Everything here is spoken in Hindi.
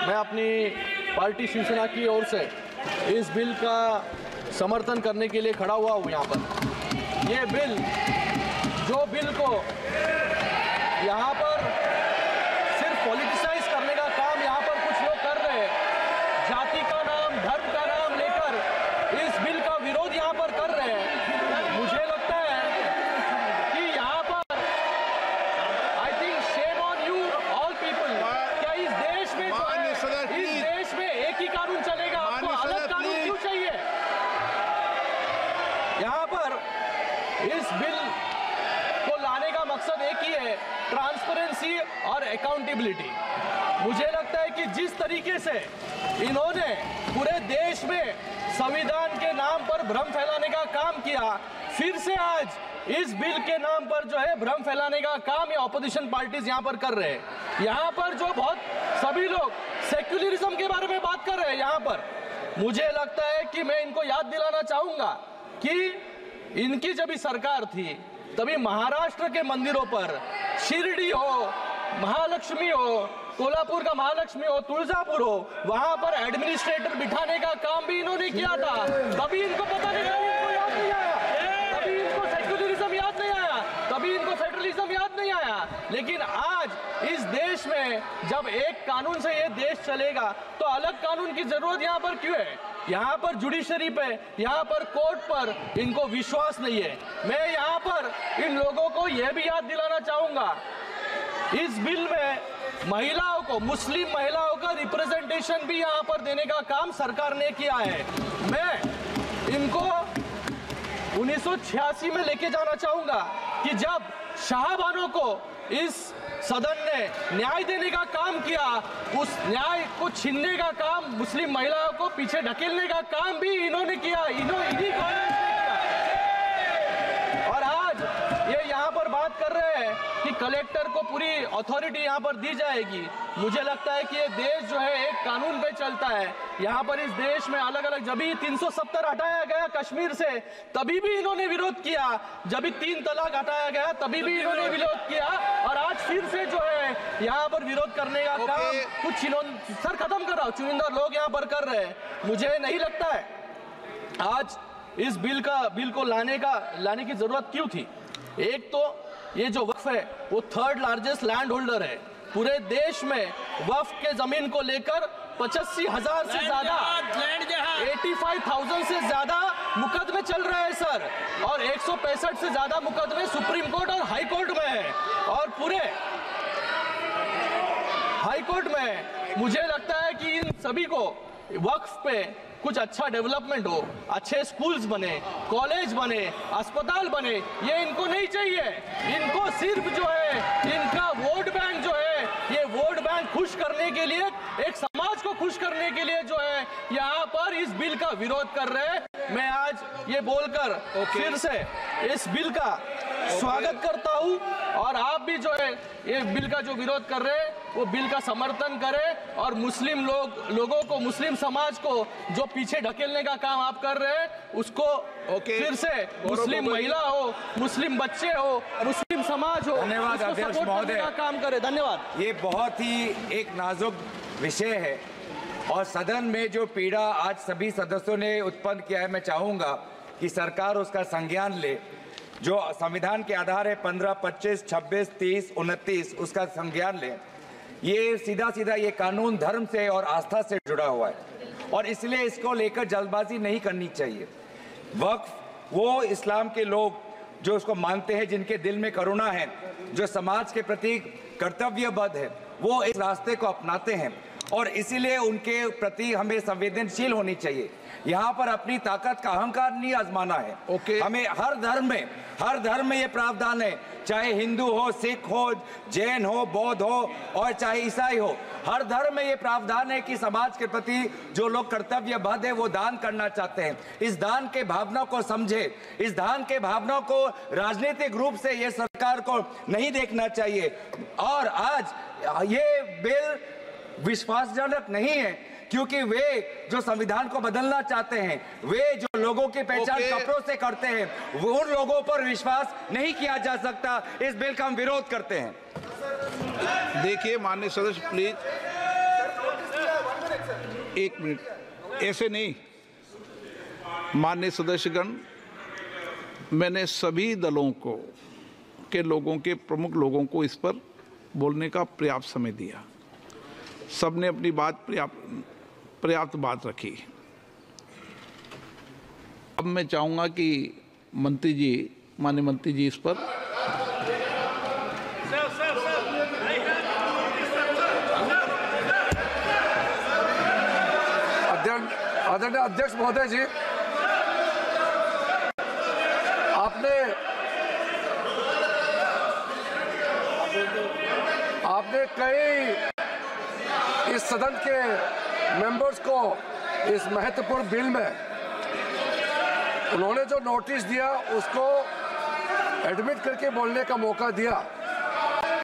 मैं अपनी पार्टी शिवसेना की ओर से इस बिल का समर्थन करने के लिए खड़ा हुआ हूँ यहाँ पर। ये बिल जो बिल को यहाँ पर सिर्फ पॉलिटिसाइज करने का काम यहाँ पर कुछ लोग कर रहे हैं, जाति का नाम, धर्म का नाम लेकर इस बिल का विरोध यहाँ पर कर रहे हैं। मुझे लगता है कि यहाँ पर I think shame on you all people. क्या इस देश में एक ही कानून चलेगा? आपको अलग कानून क्यों चाहिए? यहाँ पर इस बिल को लाने का मकसद एक ही है, ट्रांसपेरेंसी और अकाउंटेबिलिटी। मुझे लगता है कि जिस तरीके से इन्होंने पूरे देश में संविधान के नाम पर भ्रम फैलाने का काम किया, फिर से आज इस बिल के नाम पर जो है भ्रम फैलाने का काम ये ऑपोजिशन पार्टीज यहाँ पर कर रहे हैं। यहाँ पर जो बहुत सभी लोग सेक्युलरिज्म के बारे में बात कर रहे हैं यहाँ पर, मुझे लगता है कि मैं इनको याद दिलाना चाहूंगा कि इनकी जब सरकार थी तभी महाराष्ट्र के मंदिरों पर शिरडी हो, महालक्ष्मी हो, कोल्हापुर का महालक्ष्मी हो, तुलजापुर हो, वहां पर एडमिनिस्ट्रेटर बिठाने का काम भी इन्होंने किया था। तभी इनको पता नहीं, इनको याद नहीं आया, तभी इनको सेक्युलरिज्म याद नहीं आया, तभी इनको फेडरलिज्म याद नहीं आया। लेकिन आज इस देश में जब एक कानून से ये देश चलेगा तो अलग कानून की जरूरत यहाँ पर क्यों है? यहाँ पर जुडिशरी पे, यहाँ पर कोर्ट पर इनको विश्वास नहीं है। मैं यहाँ पर इन लोगों को यह भी याद दिलाना चाहूंगा, इस बिल में महिलाओं को, मुस्लिम महिलाओं का रिप्रेजेंटेशन भी यहाँ पर देने का काम सरकार ने किया है। मैं इनको 1986 में लेके जाना चाहूंगा कि जब शाहबानो को इस सदन ने न्याय देने का काम किया, उस न्याय को छीनने का काम, मुस्लिम महिलाओं को पीछे ढकेलने का काम भी इन्होंने किया, इन्हीं कांग्रेस ने किया। और आज ये यहाँ पर बात कर रहे हैं कि कलेक्टर को पूरी अथॉरिटी यहाँ पर दी जाएगी। मुझे लगता है कि ये देश जो है एक कानून पे चलता है। यहाँ पर इस देश में अलग अलग, जब भी 370 हटाया गया कश्मीर से तभी भी इन्होंने विरोध किया, जब भी 3 तलाक हटाया गया तभी भी इन्होंने विरोध किया, और आज फिर से जो है यहाँ पर विरोध करने का काम कुछ इन्होंने, सर खत्म कर रहा हूँ, चुनिंदा लोग यहाँ पर कर रहे हैं। मुझे नहीं लगता है आज इस बिल को लाने की जरूरत क्यों थी। एक तो ये जो वक्फ है वो 3rd लार्जेस्ट लैंड होल्डर है पूरे देश में। वक्फ के जमीन को लेकर 85,000 से ज्यादा, 85,000 से ज्यादा मुकदमे चल रहे हैं सर, और 165 से ज्यादा मुकदमे सुप्रीम कोर्ट और हाई कोर्ट में है, और पूरे हाई कोर्ट में। मुझे लगता है कि इन सभी को वक्फ पे कुछ अच्छा डेवलपमेंट हो, अच्छे स्कूल्स बने, कॉलेज बने, अस्पताल बने, ये इनको नहीं चाहिए। इनको सिर्फ जो है इनका वोट बैंक जो है, ये वोट बैंक खुश करने के लिए, एक समाज को खुश करने के लिए जो है यहाँ पर इस बिल का विरोध कर रहे हैं। मैं आज ये बोलकर फिर से इस बिल का स्वागत करता हूँ, और आप भी जो है ये बिल का जो विरोध कर रहे हैं वो बिल का समर्थन करें, और मुस्लिम लोगों को, मुस्लिम समाज को जो पीछे ढकेलने का काम आप कर रहे हैं उसको फिर से, मुस्लिम महिला हो, मुस्लिम बच्चे हो, मुस्लिम समाज हो, धन्यवाद अध्यक्ष महोदय, काम करें। धन्यवाद। ये बहुत ही एक नाजुक विषय है, और सदन में जो पीड़ा आज सभी सदस्यों ने उत्पन्न किया है, मैं चाहूंगा कि सरकार उसका संज्ञान ले। जो संविधान के आधार है 15, 25, 26, 30, 29, उसका संज्ञान ले। ये सीधा सीधा ये कानून धर्म से और आस्था से जुड़ा हुआ है, और इसलिए इसको लेकर जल्दबाजी नहीं करनी चाहिए। वक्फ वो इस्लाम के लोग जो उसको मानते हैं, जिनके दिल में करुणा है, जो समाज के प्रति कर्तव्यबद्ध है, वो इस रास्ते को अपनाते हैं, और इसीलिए उनके प्रति हमें संवेदनशील होनी चाहिए। यहाँ पर अपनी ताकत का अहंकार नहीं आजमाना है। हमें हर धर्म में ये प्रावधान है, चाहे हिंदू हो, सिख हो, जैन हो, बौद्ध हो, और चाहे ईसाई हो, हर धर्म में ये प्रावधान है कि समाज के प्रति जो लोग कर्तव्यबद्ध है वो दान करना चाहते हैं। इस दान के भावना को समझे, इस दान के भावना को राजनीतिक रूप से ये सरकार को नहीं देखना चाहिए। और आज ये बिल विश्वासजनक नहीं है, क्योंकि वे जो संविधान को बदलना चाहते हैं, वे जो लोगों की पहचान कपड़ों से करते हैं, वो उन लोगों पर विश्वास नहीं किया जा सकता। इस बिल का हम विरोध करते हैं। देखिए माननीय सदस्य प्लीज, एक मिनट, ऐसे नहीं। माननीय सदस्यगण, मैंने सभी दलों को के लोगों के प्रमुख लोगों को इस पर बोलने का पर्याप्त समय दिया। सबने अपनी बात पर्याप्त बात रखी। अब मैं चाहूँगा कि मंत्री जी, माननीय मंत्री जी इस पर आदरणीय अध्यक्ष महोदय जी, आपने कई इस सदन के मेंबर्स को इस महत्वपूर्ण बिल में उन्होंने जो नोटिस दिया उसको एडमिट करके बोलने का मौका दिया।